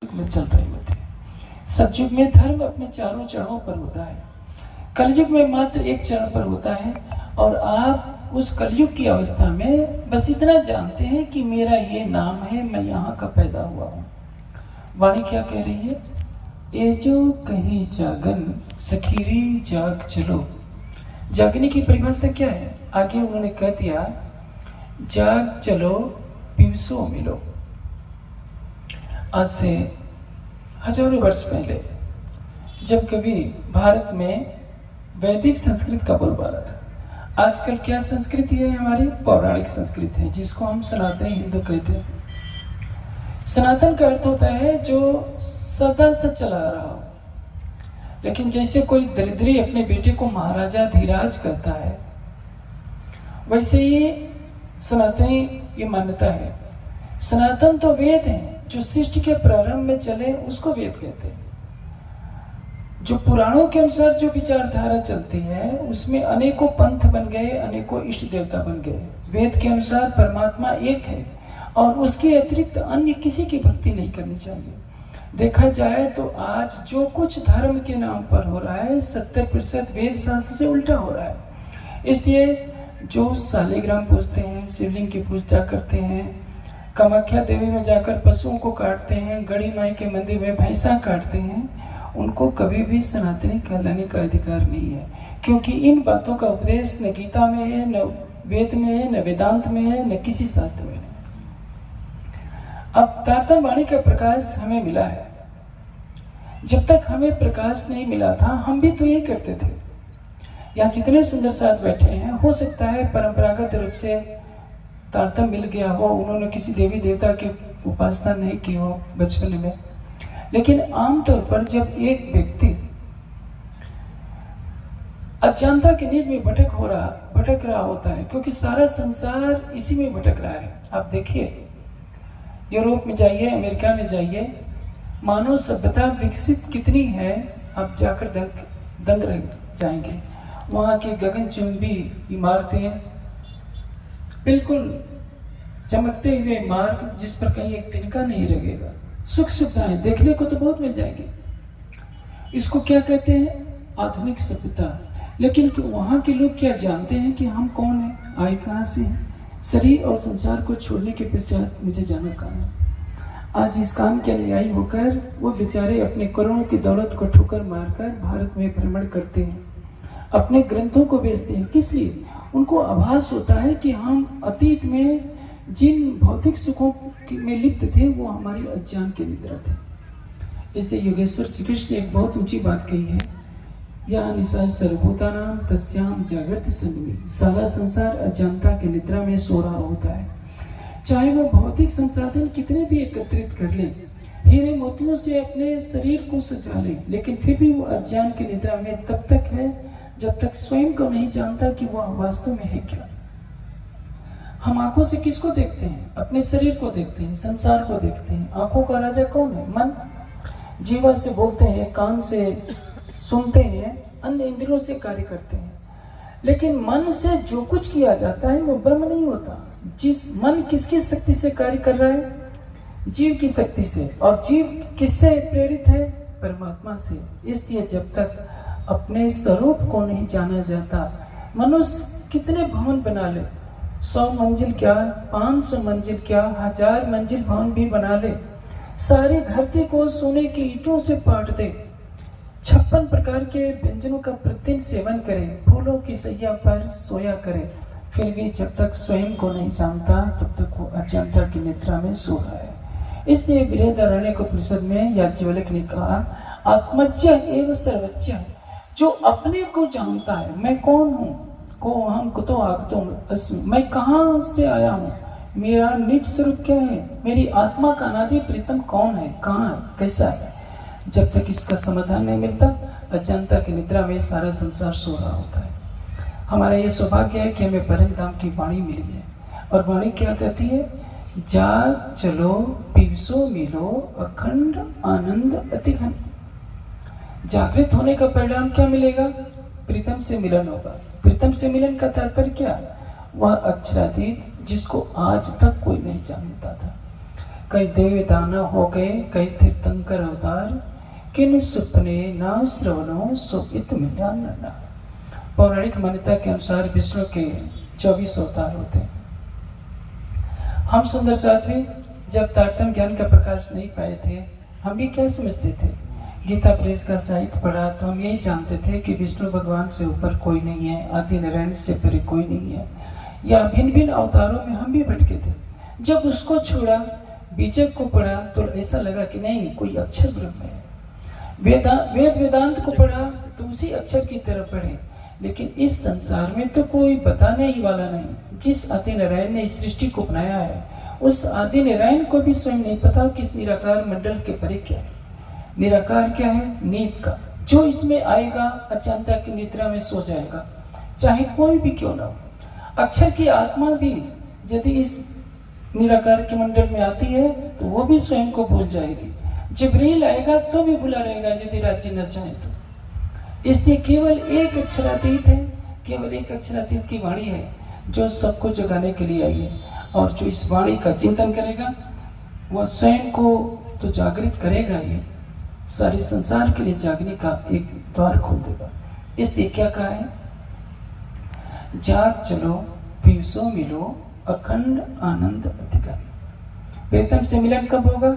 में चल रहे होते हैं। सतयुग में धर्म अपने चारों चरणों पर होता है, कलयुग में मात्र एक चरण पर होता है। और आप उस कलयुग की अवस्था में बस इतना जानते हैं कि मेरा ये नाम है, मैं यहाँ का पैदा हुआ हूँ। वाणी क्या कह रही है? ए जो कहीं जागन सखीरी जाग चलो। जागने की परिभाषा क्या है? आगे उन्होंने कह दिया, जाग चलो पिवसो मिलो। आज से हजारों वर्ष पहले जब कभी भारत में वैदिक संस्कृत का बोलबाला था, आजकल क्या संस्कृति है? हमारी पौराणिक संस्कृति है, जिसको हम सनातनी हिंदू कहते हैं। सनातन का अर्थ होता है जो सदा से चला रहा हो। लेकिन जैसे कोई दरिद्री अपने बेटे को महाराजा धीराज करता है, वैसे ही सनातनी ये मान्यता है। सनातन तो वेद है, जो सृष्टि के प्रारंभ में चले उसको वेद कहते हैं। जो पुराणों के अनुसार जो विचारधारा चलती है, उसमें अनेकों पंथ बन गए, अनेकों इष्ट देवता बन गए। वेद के अनुसार परमात्मा एक है और उसके अतिरिक्त अन्य किसी की भक्ति नहीं करनी चाहिए। देखा जाए तो आज जो कुछ धर्म के नाम पर हो रहा है, 70% वेद शास्त्र से उल्टा हो रहा है। इसलिए जो शालिग्राम पूजते हैं, शिवलिंग की पूजा करते हैं, कामाख्या देवी में जाकर पशुओं को काटते हैं, गढ़ी माई के मंदिर में भैंसा काटते हैं, उनको कभी भी सनातनी कहलाने का अधिकार नहीं है। क्योंकि इन बातों का उपदेश न गीता में है, न वेद में है, न वेदांत में है, न किसी शास्त्र में है। अब तारतम्य वाणी का प्रकाश हमें मिला है। जब तक हमें प्रकाश नहीं मिला था, हम भी तो यही करते थे। यहाँ जितने सुंदर साथ बैठे हैं, हो सकता है परंपरागत रूप से तारतम्य मिल गया हो, उन्होंने किसी देवी देवता की उपासना नहीं की हो बचपन में। लेकिन आमतौर पर जब एक व्यक्ति अज्ञानता की नींद में भटक रहा होता है, क्योंकि सारा संसार इसी में भटक रहा है। आप देखिए, यूरोप में जाइए, अमेरिका में जाइए, मानव सभ्यता विकसित कितनी है, आप जाकर दंग रह जाएंगे। वहां की गगनचुंबी इमारतें, बिल्कुल चमकते हुए मार्ग जिस पर कहीं एक तिनका नहीं लगेगा, सुख सुविधाएं देखने को तो बहुत मिल जाएंगी। इसको क्या कहते हैं? आधुनिक सभ्यता। लेकिन वहां के लोग क्या जानते हैं कि हम कौन हैं, आए कहां से हैं? शरीर और संसार को छोड़ने के पश्चात मुझे जाना कहां है। आज इस काम के अनुयायी होकर वो बेचारे अपने करोड़ों की दौलत को ठोकर मारकर भारत में भ्रमण करते हैं, अपने ग्रंथों को बेचते हैं। किस लिए? उनको आभास होता है कि हम अतीत में जिन भौतिक सुखों में लिप्त थे, वो हमारी अज्ञान के निद्रा थे। इसलिए योगेश्वर श्री कृष्ण ने एक बहुत ऊंची बात कही है, या निशा सर्वभूतानां तस्याम जागृति संगमे। सारा संसार अज्ञानता की निद्रा में सो रहा होता है। चाहे वो भौतिक संसाधन कितने भी एकत्रित कर ले, हीरे मोतियों से अपने शरीर को सजा ले, लेकिन फिर भी वो अज्ञान की निद्रा में तब तक है जब तक स्वयं को नहीं जानता कि वह वास्तव में है क्या। हम आंखों से किसको देखते हैं? अपने शरीर को देखते हैं, संसार को देखते हैं। आंखों का राजा कौन है? मन। जीवा से बोलते हैं, कान से सुनते हैं, अन्य इंद्रियों से कार्य करते हैं। लेकिन मन से जो कुछ किया जाता है वो ब्रह्म नहीं होता। जिस मन किसकी शक्ति से कार्य कर रहा है? जीव की शक्ति से। और जीव किससे प्रेरित है? परमात्मा से। इसलिए जब तक अपने स्वरूप को नहीं जाना जाता, मनुष्य कितने भवन बना ले, 100 मंजिल क्या, 500 मंजिल क्या, 1000 मंजिल भवन भी बना ले, सारी धरती को सोने की ईंटों से पाट दे, 56 प्रकार के व्यंजनों का प्रतिदिन सेवन करे, फूलों की सैया पर सोया करे, फिर भी जब तक स्वयं को नहीं जानता, तब तक वो अज्ञानता की निद्रा में सो रहा है। इसलिए बृहदारण्यक उपनिषद में याज्ञवल्क्य ने कहा, आत्मज्ञ एव सर्वज्ञ। जो अपने को जानता है, मैं कौन हूँ, को हम कुतो आगतो अस्मि, मैं कहाँ से आया हूँ, मेरा निज स्वरूप क्या है, मेरी आत्मा का अनादि प्रीतम कौन है, कहाँ है, कैसा है। जब तक इसका समाधान नहीं मिलता, अज्ञानता की निद्रा में सारा संसार सो रहा होता है। हमारा ये सौभाग्य है कि हमें परम धाम की वाणी मिली है। और वाणी क्या कहती है? जाग चलो पिवसो मिलो अखंड आनंद अति घन। जागृत होने का परिणाम क्या मिलेगा? प्रीतम से मिलन होगा। प्रीतम से मिलन का तात्पर्य क्या? वह अक्षरातीत जिसको आज तक कोई नहीं जानता था। कई देव दानव हो गए, कई तीर्थंकर भयंकर अवतार, किन सुपने ना श्रवणों सुपित मिलाना। पौराणिक मान्यता के अनुसार विष्णु के 24 अवतार होते हैं। हम सुंदर साध्वी जब तारतम्य ज्ञान का प्रकाश नहीं पाए थे, हम भी क्या समझते थे? गीता प्रेस का साहित्य पढ़ा तो हम यही जानते थे कि विष्णु भगवान से ऊपर कोई नहीं है, आदि नारायण से परे कोई नहीं है, या भिन्न भिन्न अवतारों में हम भी भटके थे। जब उसको छोड़ा, बीजक को पढ़ा तो ऐसा लगा कि नहीं, कोई अक्षर ब्रह्म है। वेद वेदांत को पढ़ा तो उसी अक्षर की तरफ पढ़े, लेकिन इस संसार में तो कोई बताने ही वाला नहीं। जिस आदि नारायण ने इस सृष्टि को बनाया है, उस आदि नारायण को भी स्वयं नहीं पता कि इस निराकार मंडल के परे क्या है। निराकार क्या है? नींद का। जो इसमें आएगा अचानता की निद्रा में सो जाएगा, चाहे कोई भी क्यों ना हो। अक्षर की आत्मा भी यदि इस निराकार के मंडल में आती है तो वो भी स्वयं को भूल जाएगी। जिब्रील आएगा तो भी भूला रहेगा यदि राज्य न चाहे तो। इसलिए केवल एक अक्षरातीत है, केवल एक अक्षरातीत की वाणी है जो सबको जगाने के लिए आई है। और जो इस वाणी का चिंतन करेगा वह स्वयं को तो जागृत करेगा ही, सारे संसार के लिए जागने का एक द्वार खोल देगा। इसलिए क्या कहा है? जाग चलो पीयूषो मिलो अखंड आनंद अधिकारी। प्रीतम से मिलन कब होगा?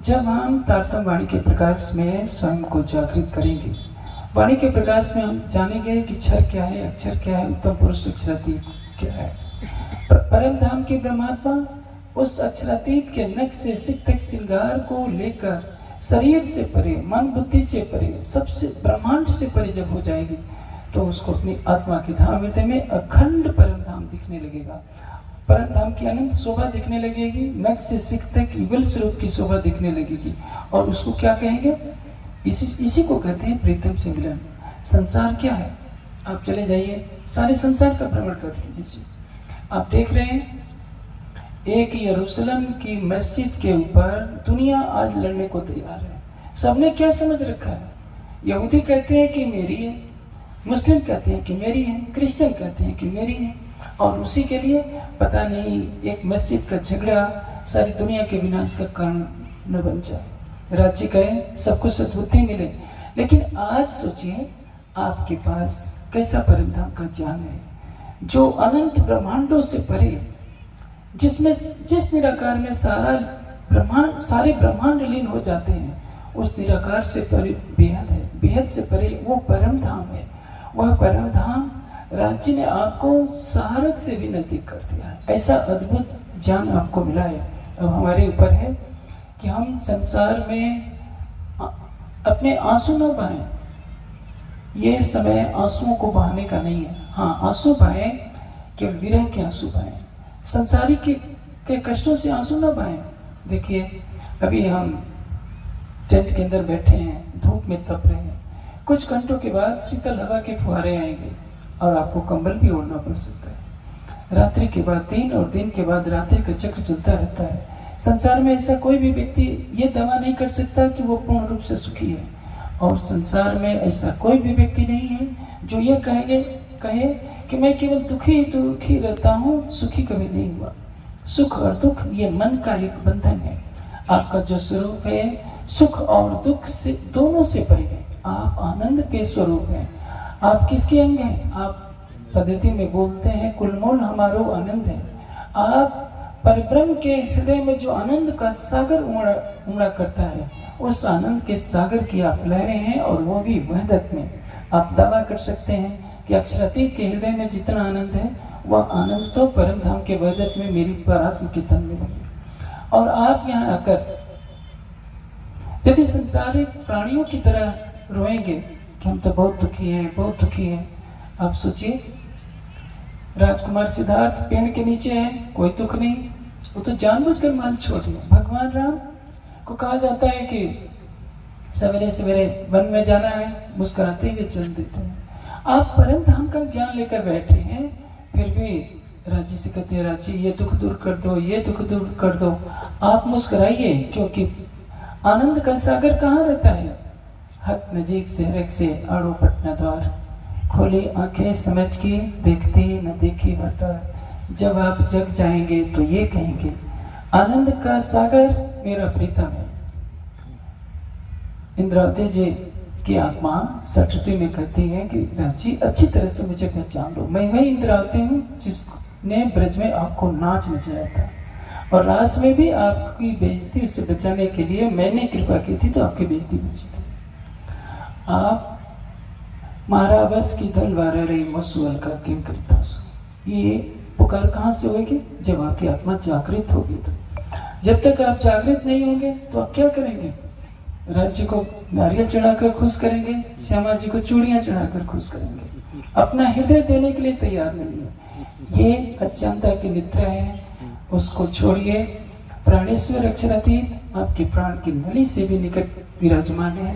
जब हम तारतम्य वाणी के प्रकाश में स्वयं को जागृत करेंगे। वाणी के प्रकाश में हम जानेंगे कि क्षर क्या है, अक्षर क्या है, उत्तम पुरुष अक्षरातीत क्या है। परम धाम की ब्रह्मात्मा उस अक्षरातीत के नख से सिख तक श्रृंगार को लेकर शरीर से परे, मन बुद्धि से परे, सबसे ब्रह्मांड से परे जब हो जाएगी तो उसको अपनी आत्मा के धाम हृदय में अखंड परम धाम दिखने लगेगा। परम धाम की अनंत शोभा दिखने लगेगी, नख से सिख तक युगल स्वरूप की शोभा दिखने लगेगी। और उसको क्या कहेंगे? इसी को कहते हैं प्रीतम से मिलन। संसार क्या है? आप चले जाइए, सारे संसार का भ्रमण कर लीजिए। आप देख रहे हैं एक यरूशलेम की मस्जिद के ऊपर दुनिया आज लड़ने को तैयार है। सबने क्या समझ रखा है? यहूदी कहते हैं कि मेरी है, मुस्लिम कहते हैं कि मेरी है, क्रिश्चियन कहते हैं कि मेरी है। और उसी के लिए पता नहीं एक मस्जिद का झगड़ा सारी दुनिया के विनाश का कारण न बन जाए। राज्य करें, सबको सद्बुद्धि मिले। लेकिन आज सोचिए आपके पास कैसा परम धाम का ज्ञान है जो अनंत ब्रह्मांडों से परे, जिसमें जिस निराकार में सारे ब्रह्मांड लीन हो जाते हैं, उस निराकार से परे बेहद है, बेहद से परे वो परम धाम है। वह परम धाम राज्य ने आपको सहारक से भी नजदीक कर दिया है। ऐसा अद्भुत ज्ञान आपको मिला है। अब हमारे ऊपर है कि हम संसार में अपने आंसू न बहाएं। ये समय आंसुओं को बहाने का नहीं है। हाँ, आंसू बहाएं, केवल विरह के आंसू बहाएं। संसारी के कष्टों से आंसू न बहाएं। देखिए अभी हम टेंट के अंदर बैठे हैं, धूप में तप रहे हैं, कुछ घंटों के बाद शीतल हवा के फुहारे आएंगे और आपको कंबल भी ओढ़ना पड़ सकता है। रात्रि के बाद दिन और दिन के बाद रात्रि का चक्र चलता रहता है। संसार में ऐसा कोई भी व्यक्ति ये दावा नहीं कर सकता कि वो पूर्ण रूप से सुखी है। और संसार में ऐसा कोई भी व्यक्ति नहीं है जो ये कहे कि मैं केवल दुखी रहता हूँ, सुखी कभी नहीं हुआ। सुख और दुख ये मन का एक बंधन है। आपका जो स्वरूप है सुख और दुख से दोनों से परे है। आप आनंद के स्वरूप हैं। आप किसके अंग हैं? आप पद्धति में बोलते हैं कुलमूल हमारो आनंद है। आप परब्रह्म के हृदय में जो आनंद का सागर उमड़ा करता है, उस आनंद के सागर की आप लहरें हैं, और वो भी वहदत में। आप दावा कर सकते हैं कि अक्षरातीत के हृदय में जितना आनंद है वह आनंद तो परम धाम के वहदत में मेरी परात्म के तन में है। और आप यहाँ आकर यदि संसारिक प्राणियों की तरह रोएंगे कि हम तो बहुत दुखी हैं, बहुत दुखी हैं। आप सोचिए राजकुमार सिद्धार्थ पेड़ के नीचे है, कोई दुख नहीं, वो तो जानबूझकर माल छोड़ दिया। भगवान राम को कहा जाता है कि सवेरे सवेरे वन में जाना है, मुस्कुराते हुए चल देते हैं। आप परम धाम का ज्ञान लेकर बैठे हैं, फिर भी राजी से कहते हैं राजी ये दुख दूर कर दो, ये दुख दूर कर दो। आप मुस्कुराइए, क्योंकि आनंद का सागर कहाँ रहता है? हक नजीक से हरक से आड़ो पटना द्वार। खोली आंखें समझ के देखते न देखे भरता। जब आप जग जाएंगे तो ये कहेंगे आनंद का सागर मेरा प्रीतम है। इंद्रावती जी की आत्मा सटती में कहती है कि राजी अच्छी तरह से मुझे पहचान लो, मैं वही इंद्रावती हूँ जिसने ब्रज में आपको नाच नचाया था और रास में भी आपकी बेइज्जती से बचाने के लिए मैंने कृपा की थी, तो आपकी बेइज्जती बची थी। आप मारा बस की दल वारा रही मसुअल का किम करता सो। ये पुकार कहाँ से होगी? जब आपकी आत्मा जागृत होगी। तो जब तक आप जागृत नहीं होंगे तो आप क्या करेंगे? राज्य को नारियल चढ़ाकर खुश करेंगे, श्यामा जी को चूड़ियां चढ़ाकर खुश करेंगे, अपना हृदय देने के लिए तैयार नहीं है। ये अज्ञानता की निद्रा है, उसको छोड़िए। प्राणेश्वर अक्षरातीत आपके प्राण की नली से भी निकट विराजमान है।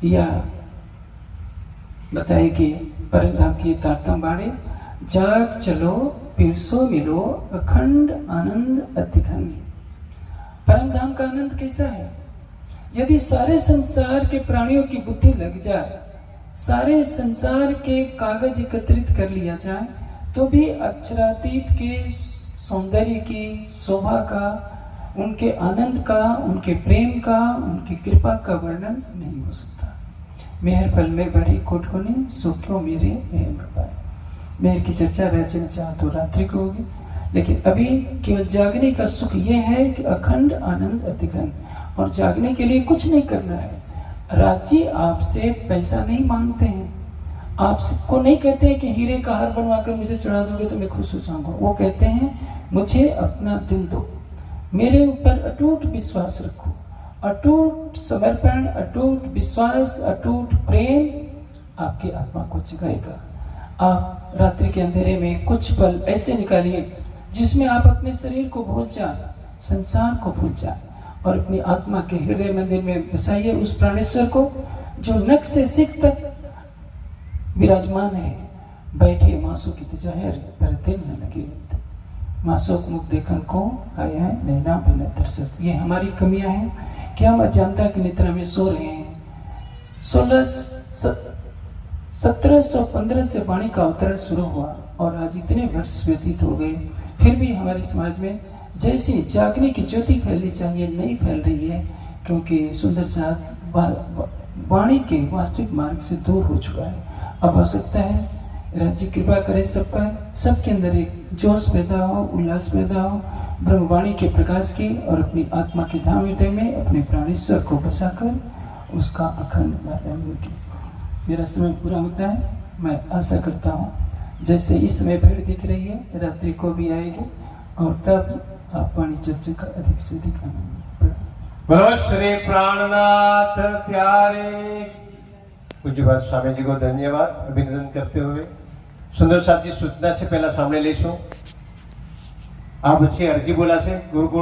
या बताए कि परम धाम की तारतम बाणे, जाग चलो पीरसो मिलो अखंड आनंद अतिघन। परम धाम का आनंद कैसा है? यदि सारे संसार के प्राणियों की बुद्धि लग जाए, सारे संसार के कागज एकत्रित कर लिया जाए, तो भी अक्षरातीत के सौंदर्य की, शोभा का, उनके आनंद का, उनके प्रेम का, उनकी कृपा का वर्णन नहीं हो सकता। मेहर पल में बढ़ी कोटकोनी, सो क्यों मेरे मेहर पाए। मेहर की चर्चा राज्य में चाह तो रात्रि को होगी, लेकिन अभी केवल जागने का सुख ये है कि अखंड आनंद अतिघन। और जागने के लिए कुछ नहीं करना है। राज्य आपसे पैसा नहीं मांगते हैं, आपको नहीं कहते हैं कि हीरे का हार बनवाकर मुझे चढ़ा दोगे तो मैं खुश हो जाऊंगा। वो कहते हैं मुझे अपना दिल दो, मेरे ऊपर अटूट विश्वास रखो, अटूट समर्पण, अटूट विश्वास, अटूट प्रेम आपकी आत्मा को जगाएगा। आप रात्रि के अंधेरे में कुछ पल ऐसे निकालिए जिसमें आप अपने शरीर को भूल जाए, संसार को भूल जाए और अपनी आत्मा के हृदय मंदिर में बसाइए उस प्राणेश्वर को जो नख से सिख तक विराजमान है। बैठे मासो की तजाहर पर दिल न लगे, मासो मुख देखन को आया है नैना बिना तरसत। ये हमारी कमियां हैं कि हम अज्ञानता की निद्रा में सो रहे हैं। 1715 से वाणी का अवतरण शुरू हुआ और आज इतने वर्ष व्यतीत हो गए, फिर भी हमारे समाज में जैसी जागने की ज्योति फैलनी चाहिए नहीं फैल रही है, क्योंकि सुंदर साथ वाणी के वास्तविक मार्ग से दूर हो चुका है। अब हो सकता है राज्य कृपा करे सब पर, सबके अंदर एक जोश पैदा हो, उल्लास पैदा हो ब्रह्मवाणी के प्रकाश की, और अपनी आत्मा के धाम हृदय में अपने प्राणेश्वर को बसाकर उसका अखंड नारायण की। मेरा समय पूरा होता है। मैं आशा करता हूँ जैसे इस समय भीड़ दिख रही है रात्रि को भी आएगी और तब आप वाणी चर्चा का अधिक से अधिक आनंद। बोलो श्री प्राणनाथ प्यारे पूज्यपाद स्वामी जी को धन्यवाद अभिनंदन करते हुए सुंदर साथ जी सूचना से पहला सामने लेशो आप अच्छी अर्जी बोला से गुरुकुल